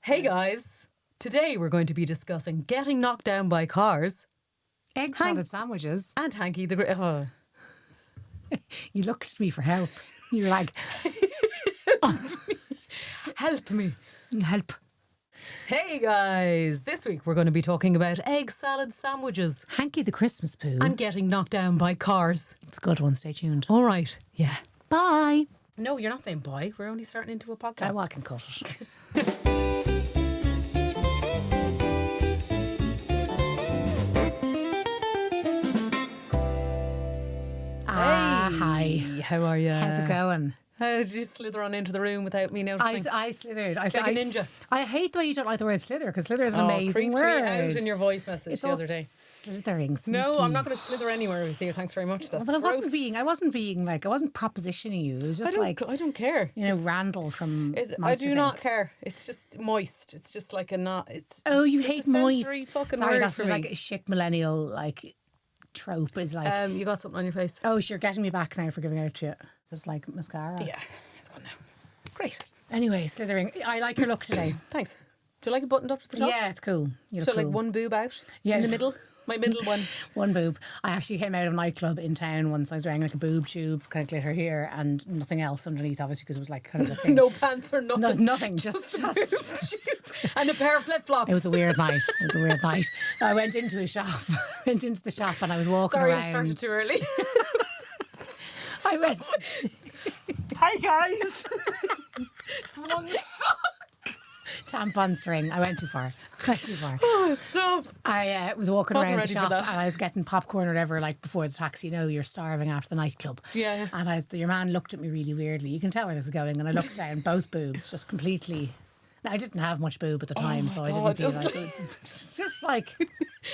Hey guys, today we're going to be discussing getting knocked down by cars Egg salad sandwiches. and Hanky the Great. Oh. You looked at me for help. You were like, Help me. help. Hey guys, this week we're going to be talking about egg salad sandwiches Hanky the Christmas poo. and getting knocked down by cars. It's a good one. Stay tuned. All right, yeah. Bye. No, you're not saying bye. We're only starting into a podcast. I can cut it. Hi. How are you? How's it going? How did you slither on into the room without me noticing? I slithered. like a ninja. I hate the way you don't like the word slither because slither is an amazing creeped word. me out in your voice message It's the all other day. slithering. No, sneaky. I'm not going to slither anywhere with you. Thanks very much. That's But I wasn't gross. being I wasn't propositioning you. It was just I don't care. you know, Randall from I Monsters, do not Inc. care. It's just moist. It's just like a not. It's Oh, you just hate a moist. sensory fucking Sorry, word that's for just me. like a shit millennial like trope is like. You got something on your face. Oh, you're getting me back now for giving out shit. Is it like mascara? Yeah, it's gone now. Great. Anyway, slithering. I like your look today. Thanks. Do you like it buttoned up to the top? Yeah, it's cool. You look So cool. like one boob out in Yes. the middle. My middle one. One boob. I actually came out of a nightclub in town once. I was wearing like a boob tube, kind of glitter here, and nothing else underneath, obviously, because it was like kind of a thing. No pants or nothing. No, nothing. Just. And a pair of flip flops. It was a weird night. I went into a shop. Went into the shop and I was walking Sorry, around. I started too early. I went. Hi guys. Just one sock. Tampon string. I went too far. Oh, stop. I was walking Wasn't around the ready for shop that. and I was getting popcorn or whatever, like before the taxi. You know, you're starving after the nightclub. Yeah. And your man looked at me really weirdly. You can tell where this is going. And I looked down, both boobs, just completely. Now, I didn't have much boob at the time, so I didn't God, feel it's like it was just like.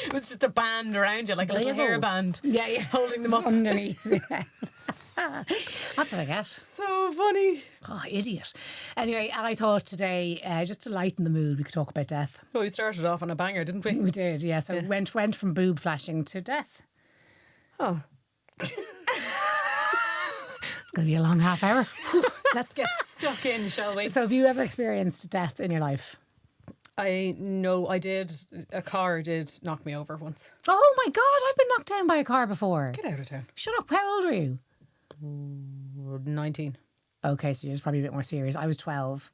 It was just a band around you, like a little Label. hairband. Yeah. Holding them up. Underneath. That's what I get. So funny. Oh, idiot. Anyway, I thought today, just to lighten the mood, we could talk about death. Well, we started off on a banger, didn't we? We did, yeah. So went from boob flashing to death. Oh. It's going to be a long half hour. Let's get stuck in, shall we? So have you ever experienced death in your life? I know I did. A car did knock me over once. Oh my God, I've been knocked down by a car before. Get out of town. Shut up, how old were you? 19. Okay, so you're probably a bit more serious. I was 12.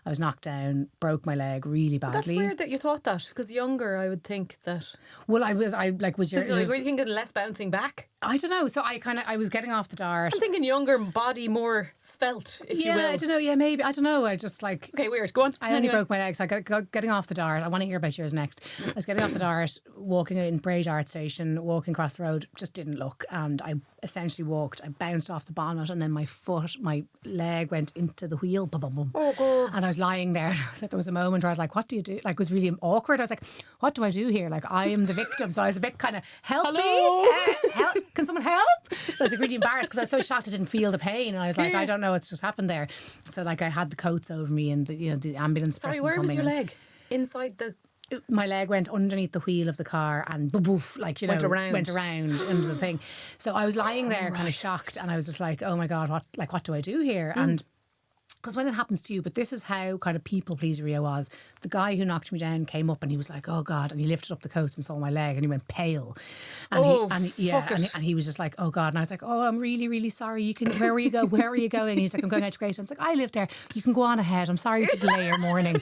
I was knocked down, broke my leg really badly. That's weird that you thought that, because younger I would think that. Well, was your... Were you thinking less bouncing back? I don't know. So I was getting off the dart. I'm thinking younger, body more svelte, if you will. I don't know. Yeah, maybe. I don't know. I just like... Okay, weird. Go on. I only broke my legs. I got getting off the dart. I want to hear about yours next. I was getting off the dart, walking in Bray Dart Station, walking across the road, just didn't look. And I essentially walked. I bounced off the bonnet and then my leg went into the wheel. Bum, bum, bum. Oh, God. And I was lying there. I was like, there was a moment where I was like, what do you do? Like, it was really awkward. I was like, what do I do here? Like, I am the victim. So I was a bit kind of, help me. Help. Can someone help? I was like really embarrassed because I was so shocked I didn't feel the pain. And I was like, I don't know what's just happened there. So like I had the coats over me and the ambulance Sorry, person where was coming your and leg? Inside the... my leg went underneath the wheel of the car and boof, like, you know, went around into the thing. So I was lying there kind of shocked and I was just like, oh my God, what do I do here? And because when it happens to you, but this is how kind of people pleaser I was. The guy who knocked me down came up and he was like, oh God, and he lifted up the coats and saw my leg and he went pale. And he was just like, oh God. And I was like, oh, I'm really, really sorry. Where were you going? And he's like, I'm going out to Grace. And I was like, I live there. You can go on ahead. I'm sorry to delay your morning.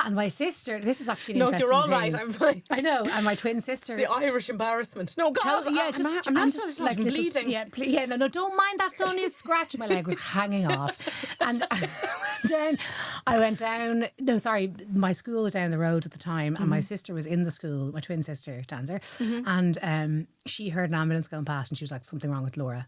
And my sister, this is actually an interesting you're all thing. right, I'm fine. I know, and my twin sister. The Irish embarrassment. No, God, I'm just like bleeding. No, don't mind, that's only a scratch. My leg was hanging off. And I went down, my school was down the road at the time and my sister was in the school, my twin sister, Dancer, and she heard an ambulance going past and she was like, something wrong with Laura.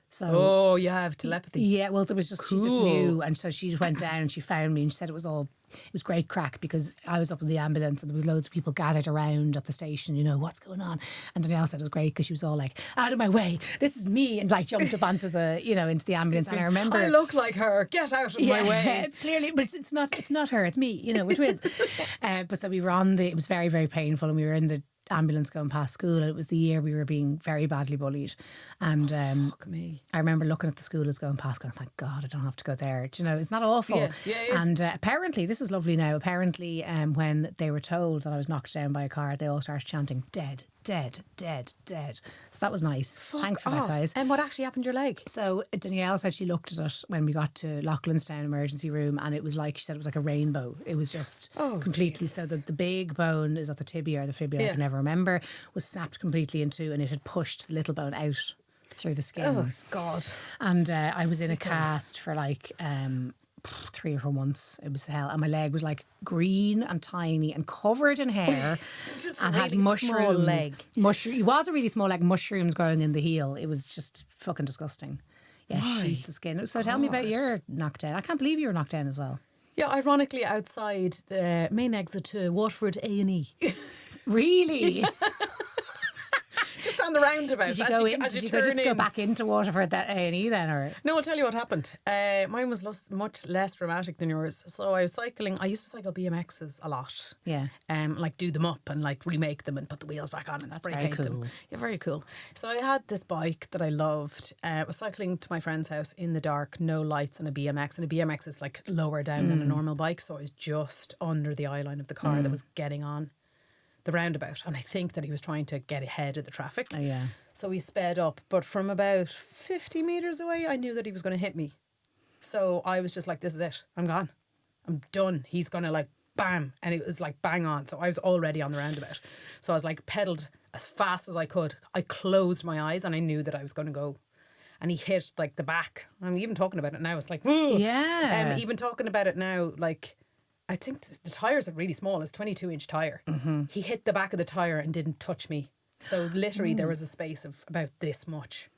So, you have telepathy. Yeah, well, there was just she just knew, and so she just went down and she found me and she said it was great crack because I was up in the ambulance and there was loads of people gathered around at the station, you know, what's going on? And Danielle said it was great because she was all like, out of my way, this is me, and like jumped up onto the, you know, into the ambulance. And I remember, I look like her, get out of my way. It's clearly, but it's not her, it's me, you know, we're twins. But so we were it was very, very painful, and we were in the ambulance going past school, and it was the year we were being very badly bullied. And Fuck me. I remember looking at the school as going past, going, thank God I don't have to go there. Do you know, isn't that awful? Yeah. And apparently, this is lovely now, apparently when they were told that I was knocked down by a car, they all started chanting, dead, dead, dead, dead. So that was nice. Thanks for that, guys. And what actually happened to your leg? So Danielle said she looked at it when we got to Loughlinstown emergency room, and it was like, she said it was like a rainbow. It was just completely, Jesus. so the big bone is at the tibia or the fibula, I can never remember, was snapped completely in two, and it had pushed the little bone out through the skin. Oh, God. And I was in a cast for like 3 or 4 months. It was hell. And my leg was like green and tiny and covered in hair and had mushrooms. Small leg. It was a really small leg, mushrooms growing in the heel. It was just fucking disgusting. Yeah, sheets of skin. So tell me about your knockdown. I can't believe you were knocked down as well. Yeah, ironically, outside the main exit to Waterford A&E. Really? Just on the roundabout. Did you go in? Did you just go back into Waterford that A&E then? Or? No, I'll tell you what happened. Mine was much less dramatic than yours. So I was cycling. I used to cycle BMXs a lot. Yeah. Like do them up and like remake them and put the wheels back on and spray paint them. Yeah, very cool. So I had this bike that I loved. I was cycling to my friend's house in the dark, no lights, and a BMX. And a BMX is like lower down than a normal bike. So I was just under the eye line of the car that was getting on the roundabout, and I think that he was trying to get ahead of the traffic. Oh, yeah. So he sped up, but from about 50 metres away, I knew that he was going to hit me. So I was just like, this is it. I'm gone. I'm done. He's going to like, bam. And it was like bang on. So I was already on the roundabout. So I was like pedalled as fast as I could. I closed my eyes and I knew that I was going to go. And he hit like the back. I'm even talking about it now. It's like, yeah. Even talking about it now, like, I think the tyres are really small. It's 22-inch tyre. He hit the back of the tyre and didn't touch me. So literally there was a space of about this much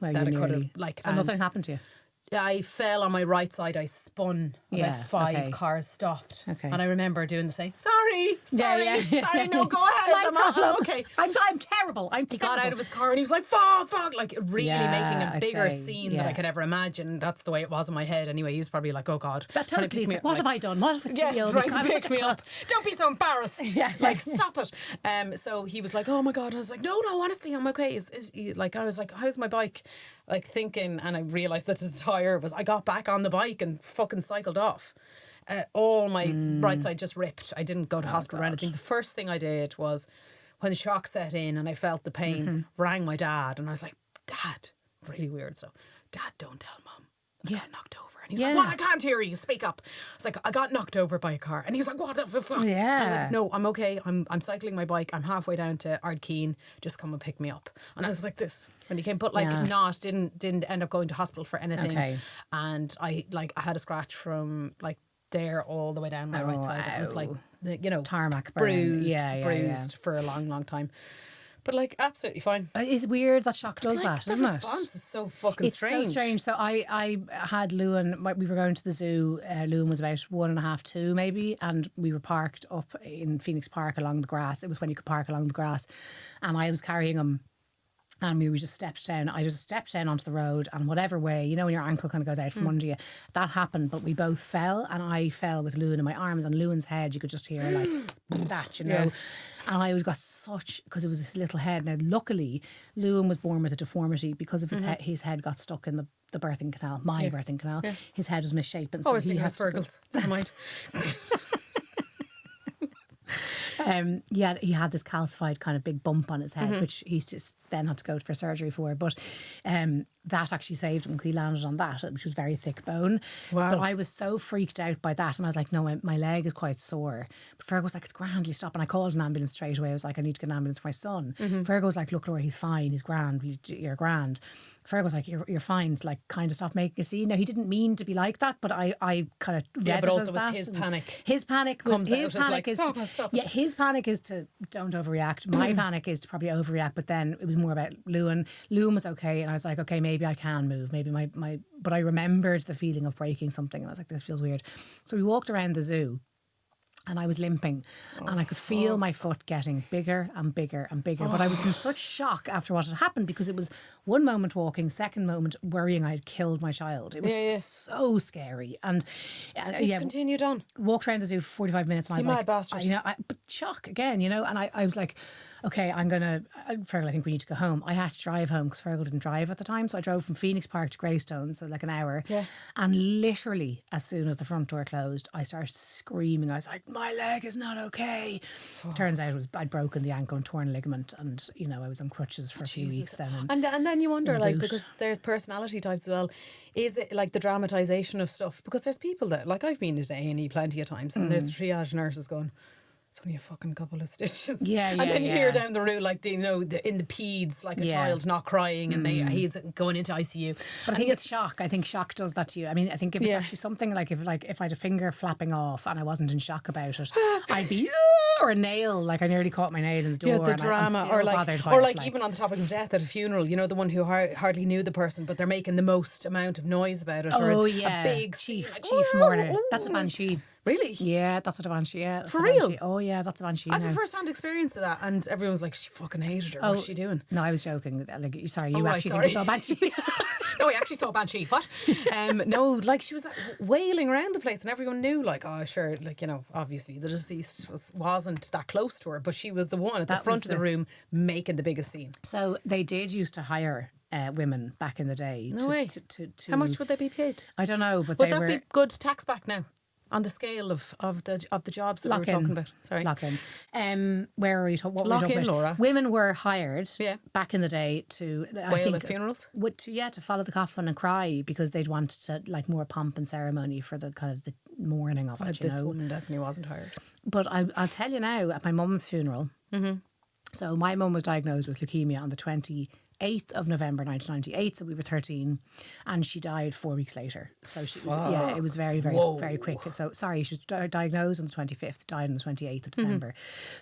Well, that I you could nearly... have like. So nothing happened to you? I fell on my right side. I spun. About 5 cars stopped. Okay. And I remember doing the same. Sorry. Sorry. No, go ahead. I'm okay. I'm terrible. He got out of his car and he was like, fuck, like really making a bigger scene than I could ever imagine. That's the way it was in my head. Anyway, he was probably like, oh God. That totally is. What have I done? What have I done? Trying to pick me up. Don't be so embarrassed. Like, stop it. So he was like, oh my God. I was like, no, honestly, I'm okay. Like, I was like, how's my bike? Like thinking, and I realised that the tyre was, I got back on the bike and fucking cycled off. All my right side just ripped. I didn't go to hospital or anything. The first thing I did was, when the shock set in and I felt the pain, rang my dad and I was like, Dad, really weird. So, Dad, don't tell Mum. I got knocked over. And he's like, what? I can't hear you. Speak up. I was like, I got knocked over by a car. And he was like, what the fuck? Yeah. I was like, no, I'm okay. I'm cycling my bike. I'm halfway down to Ardkeen. Just come and pick me up. And I was like this. When he came, but like didn't end up going to hospital for anything. Okay. And I had a scratch from like there all the way down my right side. It was like, tarmac burn. bruised for a long, long time. But like absolutely fine. It's weird that shock does that, isn't it? The response is so fucking strange. It's so strange. So I had Lewin, we were going to the zoo. Lewin was about 1.5, 2 maybe, and we were parked up in Phoenix Park along the grass. It was when you could park along the grass, and I was carrying him. And we just stepped down. I just stepped down onto the road, and whatever way, you know, when your ankle kind of goes out from under you, that happened. But we both fell, and I fell with Lewin in my arms, and Lewin's head, you could just hear like that, you know. Yeah. And I got because it was his little head. Now, luckily, Lewin was born with a deformity because of his head. His head got stuck in the birthing canal, birthing canal. Yeah. His head was misshapen. So he has Fergal's. Never mind. He had this calcified kind of big bump on his head, which he's just then had to go for surgery for. But that actually saved him because he landed on that, which was very thick bone. Wow. But I was so freaked out by that, and I was like, no, my leg is quite sore. But Fergal was like, it's grand, you stop. And I called an ambulance straight away. I was like, I need to get an ambulance for my son. Fergal was like, look, Laura, he's fine, he's grand, you're grand. Fergal was like, you're fine, like kind of stop making a scene. Now, he didn't mean to be like that, but I kind of read it as that. It's his panic. His panic was stop. Yeah, his panic is to don't overreact. My panic is to probably overreact, but then it was more about Lewin. Lewin was okay, and I was like, okay, maybe I can move. Maybe but I remembered the feeling of breaking something, and I was like, this feels weird. So we walked around the zoo. and I was limping, and I could feel my foot getting bigger and bigger and bigger. But I was in such shock after what had happened, because it was one moment walking, second moment worrying I had killed my child. It was so scary. And continued on. Walked around the zoo for 45 minutes, and I was mad bastard. but shock again, and I was like, okay, Fergal, I think we need to go home. I had to drive home because Fergal didn't drive at the time. So I drove from Phoenix Park to Greystone, so like an hour. Yeah. And literally, as soon as the front door closed, I started screaming. I was like, my leg is not okay. Turns out I'd broken the ankle and torn a ligament, and I was on crutches for a few weeks then. And then you wonder, like, because there's personality types as well. Is it like the dramatisation of stuff? Because there's people that, like, I've been to A&E plenty of times, and there's triage nurses going, it's only a fucking couple of stitches. And then you hear down the road, like, in the peds, like a child not crying, and he's going into ICU. But I think it's shock. I think shock does that to you. I mean, I think if it's actually something like if I had a finger flapping off and I wasn't in shock about it, I'd be or a nail, like I nearly caught my nail in the door. Yeah, the drama, I'm or like even on the topic of death at a funeral. The one who hardly knew the person, but they're making the most amount of noise about it. A big chief mourner. That's a banshee. Really? Yeah, that's what a banshee. Yeah, for real? Banshee. Oh yeah, that's a banshee. I've a first-hand experience of that, and everyone's like, she fucking hated her. What's she doing? No, I was joking. Like, sorry, you actually think you saw a banshee? No, I actually saw a banshee. What? No, like, she was wailing around the place, and everyone knew, like, oh sure, like, obviously the deceased wasn't that close to her, but she was the one at the front of the room making the biggest scene. So they did used to hire women back in the day. No way. How much would they be paid? I don't know, but would that be good tax back now? On the scale of the jobs that we were talking about. Sorry. Lock-in. Where are we talking? What were we talking about? Laura. Women were hired back in the day to wail at funerals? To follow the coffin and cry, because they'd wanted to, like, more pomp and ceremony for the kind of the mourning of it. This woman definitely wasn't hired. But I'll tell you now, at my mum's funeral, so my mum was diagnosed with leukemia on the 28th of November 1998, so we were 13, and she died 4 weeks later. So she was, it was very, very, very quick. So sorry, she was diagnosed on the 25th, died on the 28th of December.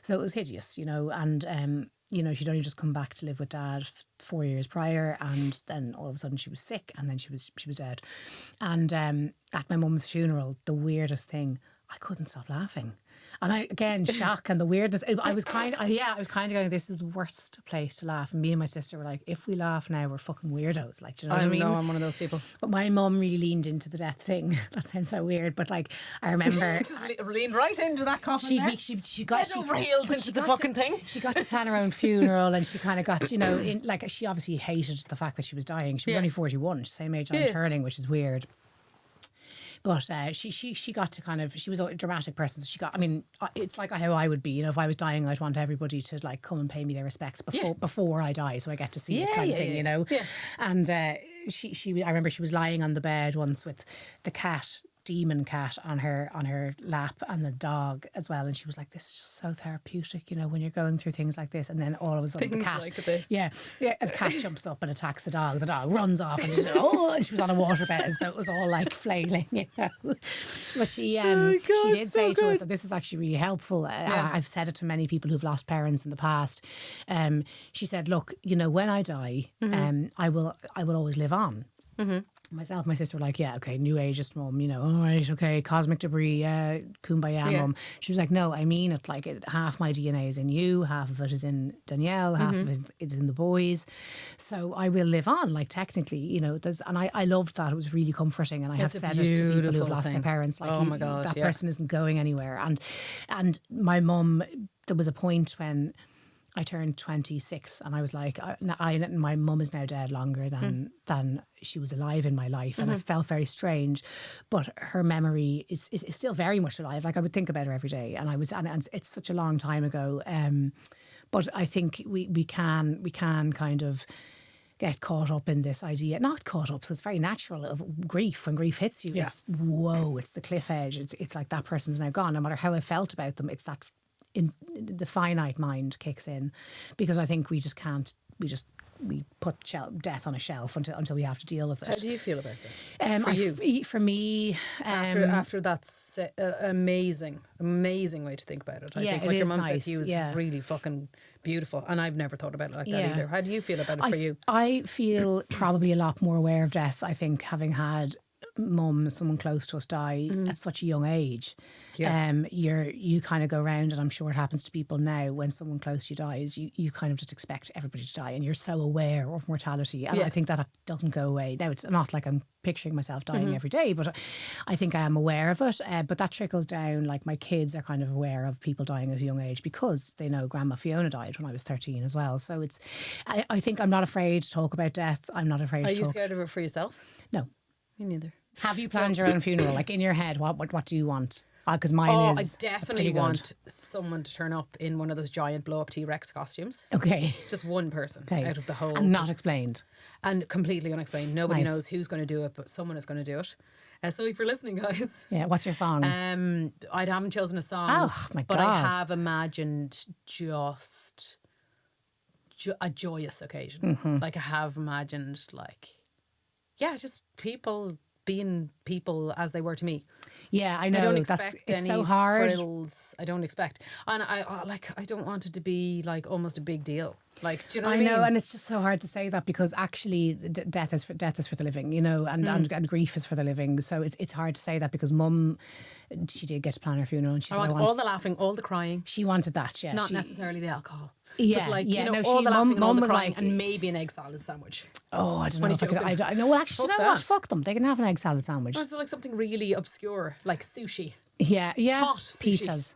So it was hideous, and she'd only just come back to live with Dad 4 years prior, and then all of a sudden she was sick, and then she was dead. And at my mum's funeral, the weirdest thing, I couldn't stop laughing. And shock and the weirdness. I was kind of going, this is the worst place to laugh. And me and my sister were like, if we laugh now, we're fucking weirdos. Like, do you know what I mean? I know, I'm one of those people. But my mum really leaned into the death thing. That sounds so weird, but like, I remember. Just leaned right into that coffin there. She got over heels into the fucking thing. She got to plan her own funeral, and she kind of got, she obviously hated the fact that she was dying. She was only 41, same age I'm turning, which is weird. But she got to kind of, she was a dramatic person. So it's like how I would be. If I was dying, I'd want everybody to, like, come and pay me their respects before I die, so I get to see it kind of thing, Yeah. And I remember she was lying on the bed once with the demon cat on her lap, and the dog as well, and she was like, this is just so therapeutic, when you're going through things like this. And then all of a sudden the cat the cat jumps up and attacks the dog runs off, and she was on a waterbed, so it was all like flailing, but she did say to us that this is actually really helpful. I've said it to many people who've lost parents in the past. She said, look, when I die, I will always live on. Myself, my sister were like, yeah, okay, new ageist mum, all right, okay, cosmic debris, kumbaya mum. She was like, no, I mean it, like, half my DNA is in you, half of it is in Danielle, half of it is in the boys, so I will live on, like, technically, and I loved that. It was really comforting, and I have said it to people who've lost their parents, like, oh my God, that person isn't going anywhere. And my mum, there was a point when I turned 26, and I was like, my mum is now dead longer than she was alive in my life, and it felt very strange, but her memory is still very much alive. Like, I would think about her every day, and it's such a long time ago. But I think we can kind of get caught up in this idea, not caught up, so it's very natural, of grief. When grief hits you, it's the cliff edge. It's like that person's now gone. No matter how I felt about them, it's that. In the finite mind kicks in, because I think we put death on a shelf until we have to deal with it. How do you feel about it? For me, after that's amazing way to think about it. I think what your mum said to you is really fucking beautiful, and I've never thought about it like that either. How do you feel about it for you? I feel probably a lot more aware of death, I think, having had mum, someone close to us die at such a young age, Yeah. you kind of go around, and I'm sure it happens to people now, when someone close to you dies, you kind of just expect everybody to die, and you're so aware of mortality. And I think that doesn't go away. Now, it's not like I'm picturing myself dying every day, but I think I am aware of it. But that trickles down. Like, my kids are kind of aware of people dying at a young age because they know Grandma Fiona died when I was 13 as well. So I think I'm not afraid to talk about death. I'm not afraid to talk. Are you scared of it for yourself? No. Me neither. Have you planned your own funeral? Like, in your head, what do you want? Because mine is. I definitely want someone to turn up in one of those giant blow-up T-Rex costumes. Okay. Just one person out of the whole. And not explained. And completely unexplained. Nobody knows who's going to do it, but someone is going to do it. Sorry for listening, guys. Yeah, what's your song? I haven't chosen a song. Oh, my God. But I have imagined just a joyous occasion. Like, I have imagined, like, just people being people as they were to me. Yeah, I know. I don't expect it's any so hard. frills. I don't expect, and I don't want it to be like almost a big deal. Like, do you know what I mean? I know, and it's just so hard to say that, because actually death is for the living, you know, and grief is for the living. So it's hard to say that, because Mum, she did get to plan her funeral, and she said, I want all the laughing, all the crying. She wanted that, yeah. Not necessarily the alcohol. Yeah, but like, yeah, you know, no, all the laughing and all the was crying, like, and maybe an egg salad sandwich. Oh, I don't know. When you're joking. I know. Well, actually, Fuck you know what? that. Fuck them. They can have an egg salad sandwich. Or it's like something really obscure, like sushi. Yeah. Hot sushi. Pizzas.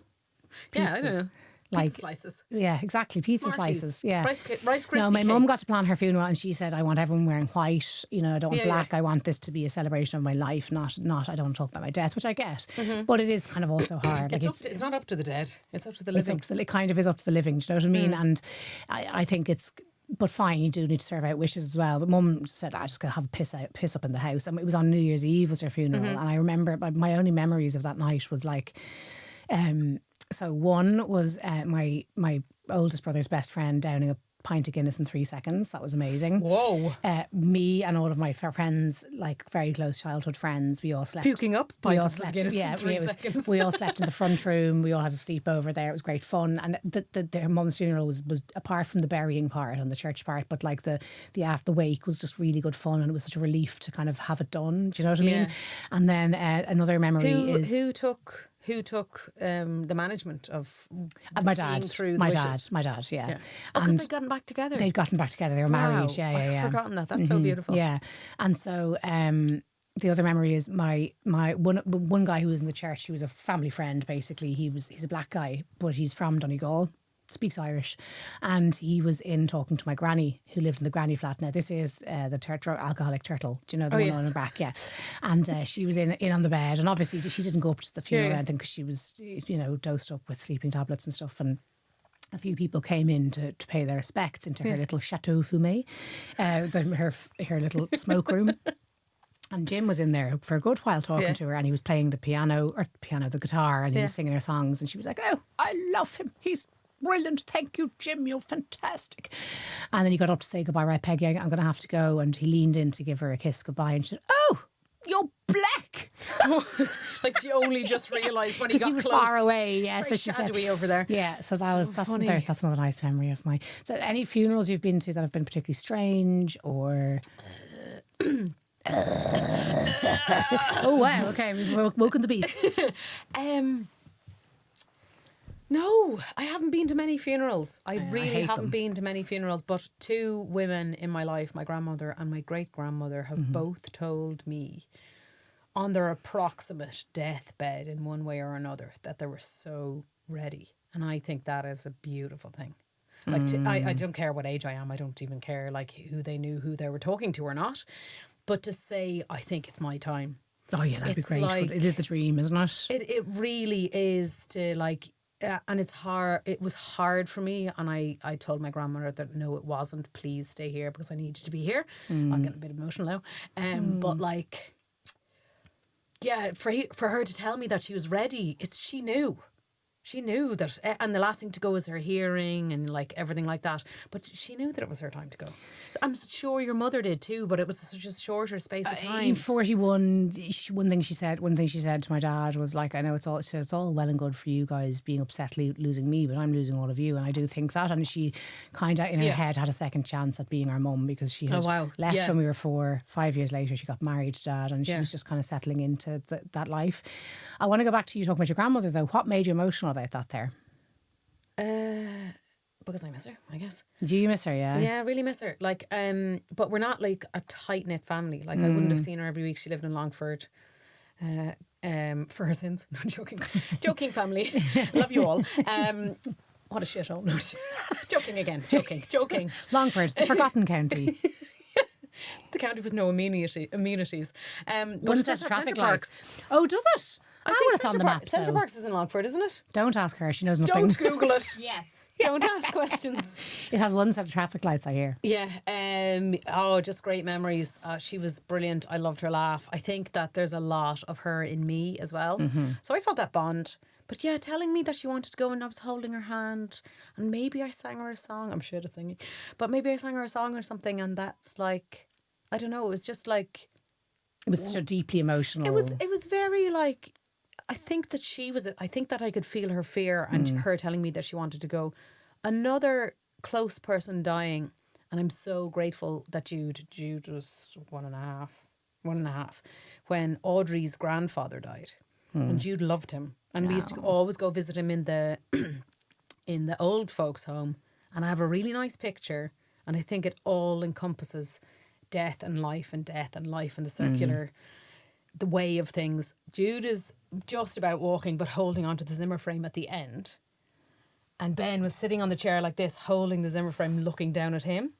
Yeah, I don't know. Like, pizza slices. Yeah, exactly. Pizza Smarties. slices. Yeah. Rice Krispie No, my cakes. mum got to plan her funeral, and she said, I want everyone wearing white. You know, I don't want Yeah, black. yeah. I want this to be a celebration of my life, not I don't want to talk about my death, which I get. But it is kind of also hard. Like, It's not up to the dead. It's up to the living. it kind of is up to the living. Do you know what I mean? And I think it's. But fine, you do need to serve out wishes as well. But Mum said, I just got to have a piss up in the house. And it was on New Year's Eve was her funeral. And I remember my only memories of that night was like, so one was my oldest brother's best friend downing a pint of Guinness in 3 seconds. That was amazing. Whoa. Me and all of my friends, like very close childhood friends, we all slept. Puking up We all pints of slept. Guinness Yeah, in 3 seconds. we all slept in the front room. We all had a sleepover there. It was great fun. And their mum's funeral was apart from the burying part and the church part, but like the wake was just really good fun, and it was such a relief to kind of have it done. Do you know what I mean? And then another memory is who took the management of my seeing dad. through the My wishes? dad, yeah. Oh, because And they'd gotten back together. they'd gotten back together. They were married. Yeah. I've forgotten that. That's so beautiful. Yeah, and so the other memory is my one guy who was in the church. He was a family friend. Basically, he's a black guy, but he's from Donegal. Speaks Irish, and he was in talking to my granny who lived in the granny flat. Now this is the alcoholic turtle. Do you know the one on her back? Yeah, and she was in on the bed, and obviously she didn't go up to the funeral or anything because she was dosed up with sleeping tablets and stuff. And a few people came in to pay their respects into her little chateau fumé, her little smoke room. And Jim was in there for a good while talking to her, and he was playing the guitar, and he was singing her songs, and she was like, "Oh, I love him. He's brilliant. Thank you, Jim. You're fantastic." And then he got up to say goodbye. Right, Peggy, I'm going to have to go. And he leaned in to give her a kiss goodbye, and she said, "Oh, you're black." Like she only just realised when he got he was close. far away. Yeah, it's so very she shadowy said, over there. Yeah, so that's funny. that's another nice memory of mine. So, any funerals you've been to that have been particularly strange or? Oh wow! Okay, we've woken the beast. No, I haven't been to many funerals. I really hate haven't them. been to many funerals, but 2 women in my life, my grandmother and my great-grandmother, have both told me on their approximate deathbed in one way or another that they were so ready. And I think that is a beautiful thing. Like I don't care what age I am. I don't even care like who they knew who they were talking to or not. But to say, I think it's my time. Oh yeah, that'd be It's great. like- It is the dream, isn't it? It really is to like, and it's hard. It was hard for me, and I told my grandmother that no, it wasn't. Please stay here because I needed to be here. I'm getting a bit emotional now, but like, yeah, for her to tell me that she was ready, she knew. she knew that, and the last thing to go was her hearing and like everything like that. But she knew that it was her time to go. I'm sure your mother did too, but it was such a shorter space of time. 41. One thing she said to my dad was like, I know it's all well and good for you guys being upset losing me, but I'm losing all of you, and I do think that. And she kind of in her head had a second chance at being our mum, because she had left when we were 4. 5 years later, she got married to Dad, and she was just kind of settling into that life. I want to go back to you talking about your grandmother though. What made you emotional about that there? Because I miss her, I guess. Do you miss her? Yeah. Yeah, I really miss her. Like, but we're not like a tight knit family. Like, I wouldn't have seen her every week. She lived in Longford. For her sins. No, joking. Joking family. Love you all. What a shithole. No, joking again. Joking. Longford, the forgotten county. The county with no amenities. One set of traffic lights. Oh, does it? I think it's on the map. Centre Parks is in Longford, isn't it? Don't ask her. She knows nothing. Don't Google it. Yes. Don't ask questions. It has one set of traffic lights, I hear. Yeah. Just great memories. She was brilliant. I loved her laugh. I think that there's a lot of her in me as well. So I felt that bond. But yeah, telling me that she wanted to go and I was holding her hand and maybe I sang her a song. I'm shit at singing. But maybe I sang her a song or something, and that's like, I don't know, it was just like... It was so deeply emotional. It was very like... I think that I could feel her fear and her telling me that she wanted to go. Another close person dying, and I'm so grateful that Jude was 1.5, when Audrey's grandfather died. And Jude loved him. And we used to always go visit him in the in the old folks' home. And I have a really nice picture, and I think it all encompasses death and life and the circular... the way of things. Jude is just about walking but holding onto the Zimmer frame at the end, and Ben was sitting on the chair like this, holding the Zimmer frame, looking down at him,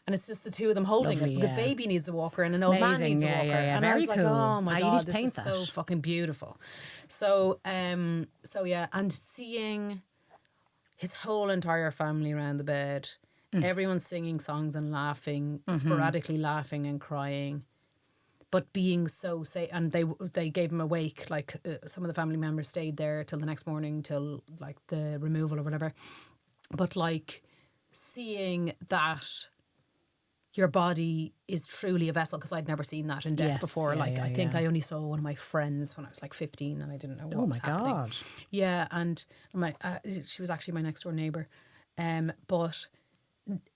and it's just the two of them holding it, because baby needs a walker and an old man needs a walker. And very I was like, cool. oh my God, this is that. so fucking beautiful. So and seeing his whole entire family around the bed, everyone singing songs and laughing, sporadically laughing and crying, but being so safe. And they gave him a wake. Like some of the family members stayed there till the next morning, till like the removal or whatever. But like seeing that your body is truly a vessel, because I'd never seen that in death before. I think I only saw one of my friends when I was like 15, and I didn't know what was happening. Oh my God. Yeah, and she was actually my next door neighbour. But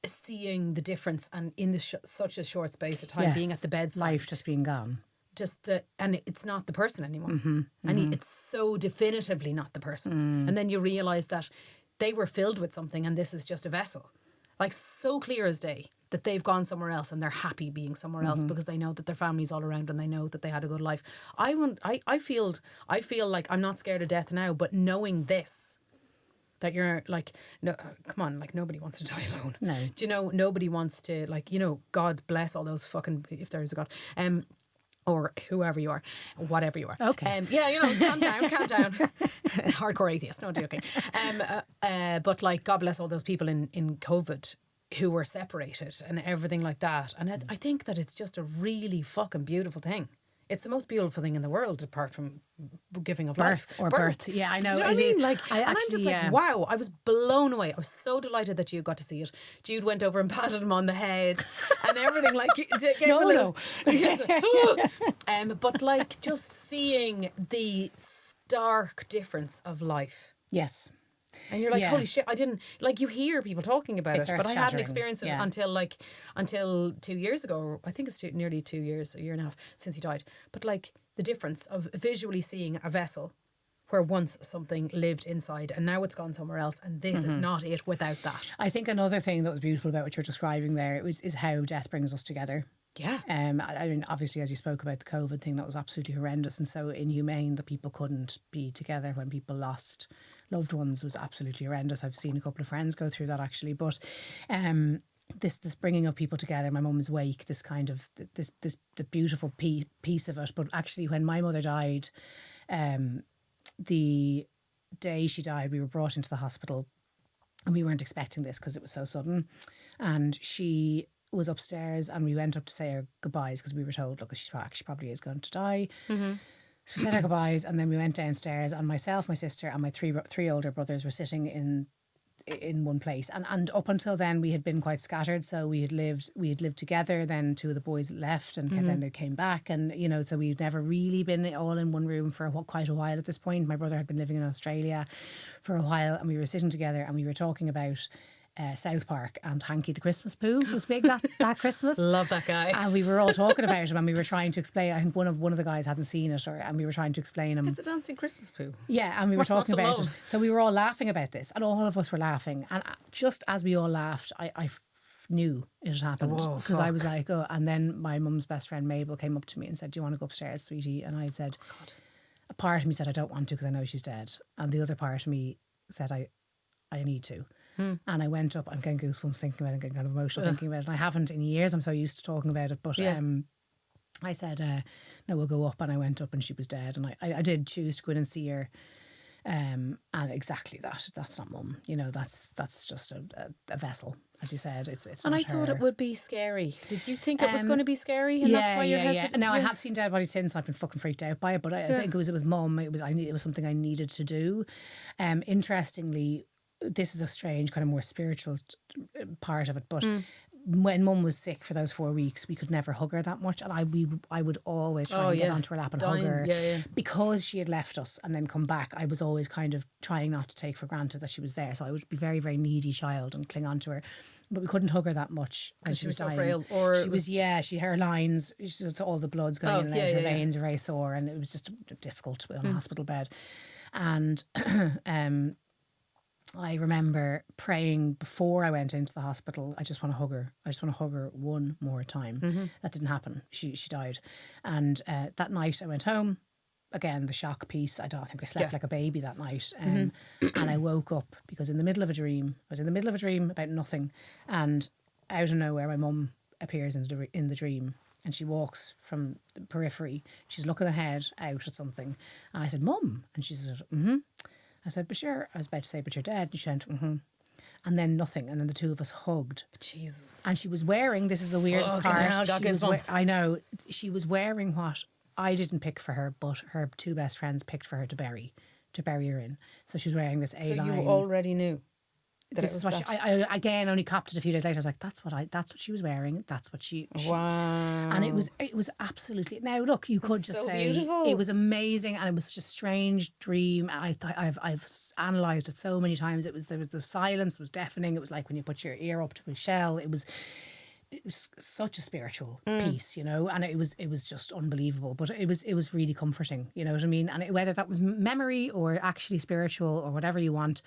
seeing the difference, and in such a short space of time, being at the bedside, life just being gone, and it's not the person anymore, and it's so definitively not the person, and then you realise that they were filled with something, and this is just a vessel, like so clear as day that they've gone somewhere else and they're happy being somewhere else because they know that their family's all around and they know that they had a good life. I feel like I'm not scared of death now, but knowing this, that you're like, no, come on, like nobody wants to die alone. No. Do you know, nobody wants to, like, you know, God bless all those fucking, if there is a God, or whoever you are, whatever you are. Okay. Yeah, you know, calm down. Hardcore atheist, no joking. But like, God bless all those people in COVID who were separated and everything like that. And I think that it's just a really fucking beautiful thing. It's the most beautiful thing in the world, apart from giving of birth. Yeah, I know. Do you know what I mean? Like, I'm just like, wow, I was blown away. I was so delighted that Jude got to see it. Jude went over and patted him on the head and everything. Like, but like just seeing the stark difference of life. Yes. And you're like, holy shit, I didn't, like, you hear people talking about it, but I hadn't experienced it until 2 years ago. I think it's nearly 2 years, a year and a half since he died. But like the difference of visually seeing a vessel where once something lived inside and now it's gone somewhere else, and this is not it without that. I think another thing that was beautiful about what you're describing there is how death brings us together. Yeah. I mean, obviously, as you spoke about the COVID thing, that was absolutely horrendous and so inhumane that people couldn't be together when people lost loved ones was absolutely horrendous. I've seen a couple of friends go through that actually, but this bringing of people together, my mum's wake, this kind of the beautiful piece of it. But actually, when my mother died, the day she died, we were brought into the hospital, and we weren't expecting this because it was so sudden, and she was upstairs and we went up to say her goodbyes because we were told, look, she probably is going to die. So we said our goodbyes, and then we went downstairs, and myself, my sister, and my three older brothers were sitting in one place, and up until then we had been quite scattered. So we had lived together. Then two of the boys left, and then they came back, and so we'd never really been all in one room for quite a while at this point. My brother had been living in Australia for a while, and we were sitting together, and we were talking about South Park, and Hanky the Christmas Poo was big that Christmas. Love that guy. And we were all talking about him, and we were trying to explain. I think one of the guys hadn't seen it, and we were trying to explain him. It's a dancing Christmas Poo. Yeah, and we were talking about love? it. So we were all laughing about this, and all of us were laughing. And just as we all laughed, I knew it had happened, because I was like, oh. And then my mum's best friend Mabel came up to me and said, "Do you want to go upstairs, sweetie?" And I said, a part of me said I don't want to because I know she's dead, and the other part of me said I need to. And I went up. I'm getting goosebumps thinking about it, and getting kind of emotional thinking about it. And I haven't in years. I'm so used to talking about it. But I said, no, we'll go up. And I went up, and she was dead. And I did choose to go in and see her. And exactly that. That's not mum. That's just a vessel, as you said. It's and not I thought her. It would be scary. Did you think it was going to be scary? And that's why you're hesitant? Now I have seen dead bodies since. I've been fucking freaked out by it. But I think it was mum. It was something I needed to do. Interestingly, this is a strange kind of more spiritual part of it, but when mum was sick for those 4 weeks, we could never hug her that much, and I would always try and get onto her lap and hug her because she had left us and then come back. I was always kind of trying not to take for granted that she was there, so I would be very, very needy child and cling on to her, but we couldn't hug her that much because she was dying. So frail, or her lines, all the blood's going in and out, her veins are very sore, and it was just difficult on a hospital bed. And I remember praying before I went into the hospital, I just want to hug her. I just want to hug her one more time. That didn't happen. She died. And that night I went home. Again, the shock piece. I don't think I slept like a baby that night. And I woke up because I was in the middle of a dream about nothing. And out of nowhere, my mum appears in the dream. And she walks from the periphery. She's looking ahead out at something. And I said, "Mum." And she said, "Mm-hmm." I said, "But sure," I was about to say, "But you're dead." And she went, "Mm-hmm." And then nothing. And then the two of us hugged. Jesus. And she was wearing, this is the weirdest part. I know. She was wearing what I didn't pick for her, but her two best friends picked for her to bury her in. So she was wearing this A-line. So you already knew that this it was is what that. I again only copped it a few days later. I was like, that's what she was wearing. That's what she wow. And it was absolutely. Now look, you could just so say beautiful. It was amazing, and it was such a strange dream. And I've analysed it so many times. There was the silence was deafening. It was like when you put your ear up to a shell. It was such a spiritual piece, and it was just unbelievable. But it was really comforting, you know what I mean. And whether that was memory or actually spiritual or whatever you want,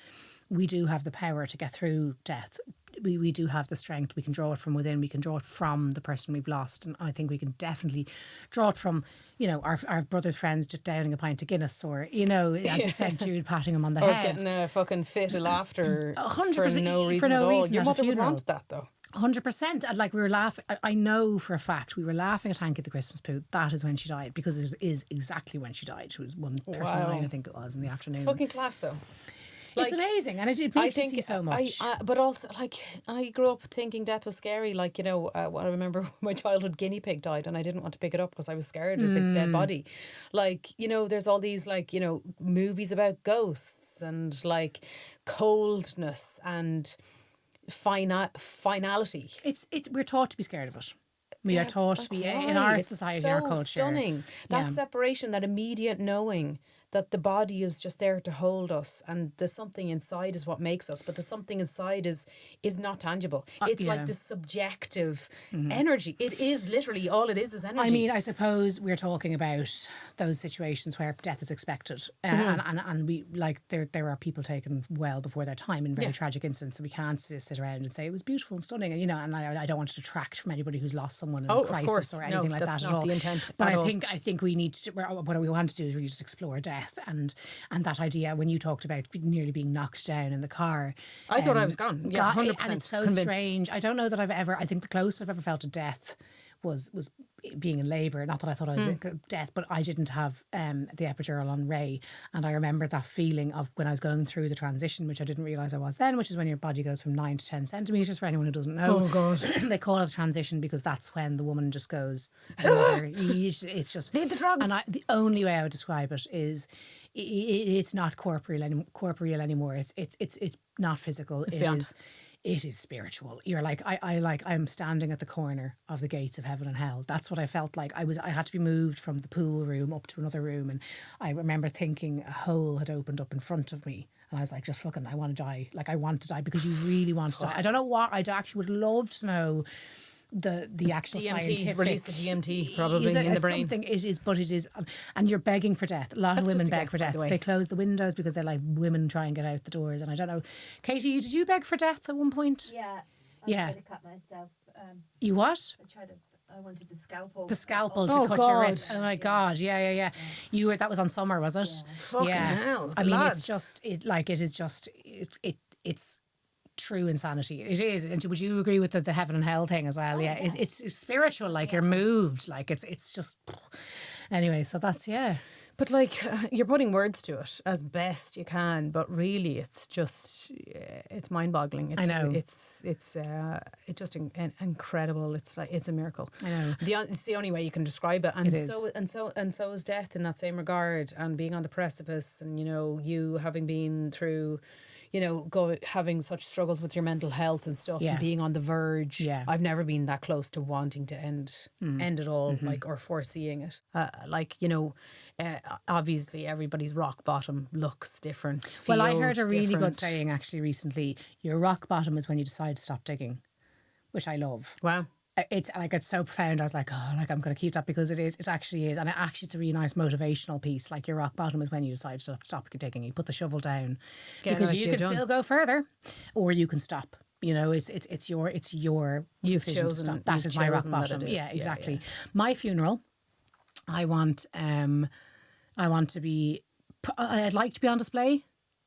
we do have the power to get through death. We do have the strength. We can draw it from within. We can draw it from the person we've lost, and I think we can definitely draw it from, our brother's friends just downing a pint of Guinness, or as you said, Jude patting him on the head, or getting a fucking fit of laughter 100% for no reason at all. Your mother would want that though. 100%. And like we were laughing, I know for a fact we were laughing at Hanky the Christmas Poo. That is when she died, because it is exactly when she died. She was 1:39, I think it was, in the afternoon. It's fucking class though. It's amazing, and it makes you see so much. But also, I grew up thinking death was scary. I remember my childhood guinea pig died, and I didn't want to pick it up because I was scared of its dead body. There's all these movies about ghosts and coldness and finality. We're taught to be scared of it. We are taught to be in our society, our culture. It's stunning. That separation, that immediate knowing that the body is just there to hold us, and the something inside is what makes us, but the something inside is not tangible. It's like the subjective energy. It is literally all it is energy. I mean, I suppose we're talking about those situations where death is expected, and we there are people taken well before their time in very tragic incidents, so we can't sit around and say it was beautiful and stunning, and and I don't want to detract from anybody who's lost someone in a crisis or anything like that at all. That's not the intent. But I think we need to. What we want to do is really just explore death and that idea. When you talked about nearly being knocked down in the car, I thought I was gone. Yeah, 100%. And it's so convinced. strange. I don't know that I think the closest I've ever felt to death was being in labour. Not that I thought I was death, but I didn't have the epidural on Ray. And I remember that feeling of when I was going through the transition, which I didn't realise I was then, which is when your body goes from 9 to 10 centimetres, for anyone who doesn't know. Oh, God. They call it a transition because that's when the woman just goes, it's just... Need the drugs. And the only way I would describe it is it's not corporeal anymore. It's not physical. It is spiritual. You're like, I'm standing at the corner of the gates of heaven and hell. That's what I felt like. I had to be moved from the pool room up to another room, and I remember thinking a hole had opened up in front of me, and I was like, just fucking, I want to die. Like, I want to die because you really want to die. I don't know what. I actually would love to know the actual DMT, scientific release of DMT probably in the brain. Something it is, but it is, and you're begging for death. A lot of women beg for death. They close the windows because they like women try and get out the doors. And I don't know, Katie, did you beg for death at one point? Yeah, I tried to cut myself. You what? I wanted the scalpel. The scalpel to cut your wrist. Oh my God! Yeah. You were, that was on Summer, was it? Yeah. Fucking hell! I mean, it's just it's true insanity. It is. And would you agree with the heaven and hell thing as well? Yeah. It's spiritual. Like you're moved. Like it's just. Anyway, so that's But like you're putting words to it as best you can, but really it's just it's mind-boggling. I know it's just incredible. It's like it's a miracle. I know it's the only way you can describe it. And it is. So is death in that same regard, and being on the precipice, and you having been through. Having such struggles with your mental health and stuff, and being on the verge. Yeah. I've never been that close to wanting to end it all, or foreseeing it. Obviously everybody's rock bottom looks different. Well, I heard a really good saying actually recently. Your rock bottom is when you decide to stop digging, which I love. Wow. It's like, it's so profound. I was like, I'm going to keep that because it actually is. And it's a really nice motivational piece. Like your rock bottom is when you decide to stop digging. You put the shovel down because you can still go further or you can stop. It's your decision to stop. That is my rock bottom. Yeah, exactly. Yeah. My funeral, I'd like to be on display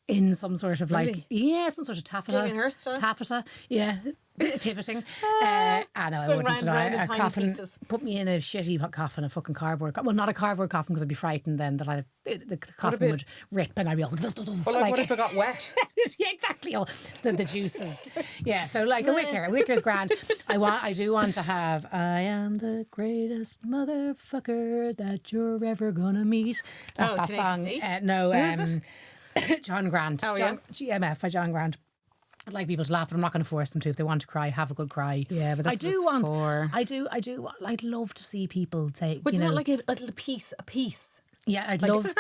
in some sort of some sort of taffeta. Yeah. Pivoting. I know I wouldn't deny a coffin. Pieces. Put me in a shitty coffin, a fucking cardboard. Well, not a cardboard coffin because I'd be frightened then that the coffin would rip and I'd be all. Well, what if it got wet? Yeah, exactly. Oh, the juices. Yeah, so like a wicker. A wicker's grand. I do want to have. I am the greatest motherfucker that you're ever gonna meet. That song. No. John Grant. Oh, GMF by John Grant. I'd like people to laugh, but I'm not going to force them to. If they want to cry, have a good cry. Yeah, but that's I do. I'd love to see people take. But you know, like a little piece, a piece. Yeah, I'd love.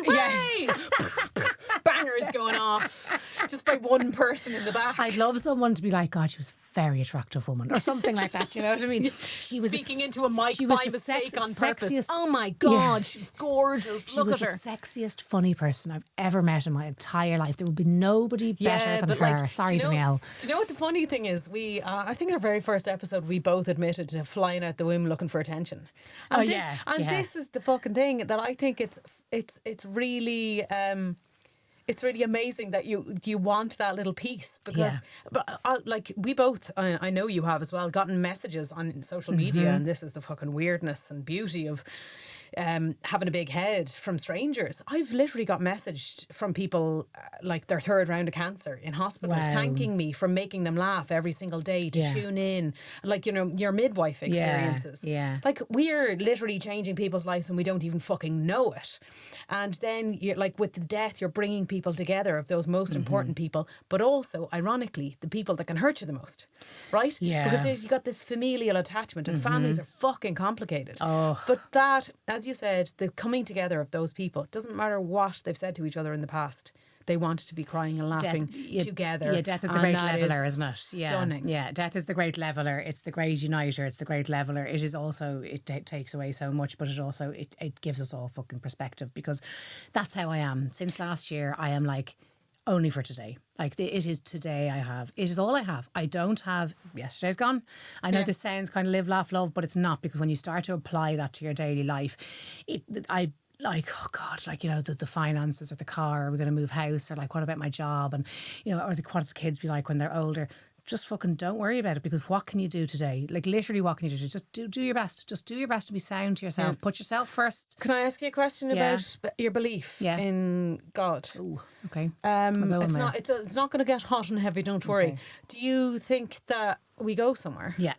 Yeah, bangers going off just by one person in the back. I'd love someone to be like, God, she was a very attractive woman, or something like that. You know what I mean? She was speaking into a mic by mistake on purpose. Oh my God, she was gorgeous. Look at her. She was the sexiest, funny person I've ever met in my entire life. There would be nobody better than her. Sorry, Danielle. Do you know what the funny thing is? We, I think our very first episode, we both admitted to flying out the womb looking for attention. And this is the fucking thing that I think it's really. It's really amazing that you want that little piece because, like we both, I know you have as well, gotten messages on social media, and this is the fucking weirdness and beauty of having a big head from strangers. I've literally got messaged from people like their third round of cancer in hospital, thanking me for making them laugh every single day to tune in, like your midwife experiences. Like we're literally changing people's lives and we don't even fucking know it. And then you're like with the death, you're bringing people together of those most important people, but also ironically the people that can hurt you the most, right? Yeah. Because you got this familial attachment, and families are fucking complicated. But that, as you said, the coming together of those people, it doesn't matter what they've said to each other in the past. They want to be crying and laughing together. Yeah, death is the great leveller, isn't it? Stunning. Yeah, death is the great leveller. It's the great uniter. It's the great leveller. It is also, it takes away so much, but it also, it gives us all fucking perspective, because that's how I am. Since last year, I am like, only for today. Like, it is today I have. It is all I have. I don't have, yesterday's gone. I know this sounds kind of live, laugh, love, but it's not, because when you start to apply that to your daily life, like, oh God, like, you know, the finances, or the car, are we going to move house, or like, what about my job, and, you know, or what does the kids be like when they're older? just fucking don't worry about it, because what can you do today? Like literally, what can you do? Just do your best. Just do your best to be sound to yourself. Put yourself first. Can I ask you a question about your belief in God? Ooh, okay. It's not going to get hot and heavy. Don't worry. Okay. Do you think that we go somewhere? Yeah.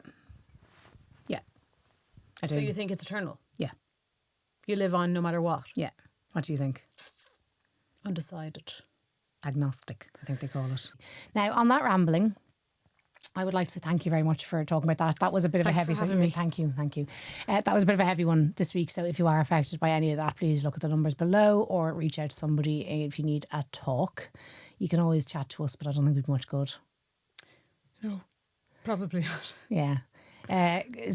I do. So you think it's eternal? Yeah. You live on no matter what? Yeah. What do you think? Undecided. Agnostic, I think they call it. Now, on that rambling, I would like to say thank you very much for talking about that. That was a bit of a heavy one. Thank you. That was a bit of a heavy one this week. So if you are affected by any of that, please look at the numbers below or reach out to somebody if you need a talk. You can always chat to us, but I don't think we'd be much good. No, probably not. Yeah.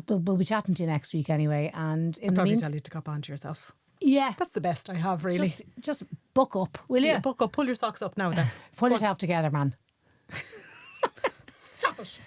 We'll be chatting to you next week anyway. And in I'll the probably meantime, tell you to cop on to yourself. Yeah. That's the best I have, really. Just buck up, will you? Yeah, buck up. Pull your socks up now then. Pull yourself together, man. Stop it.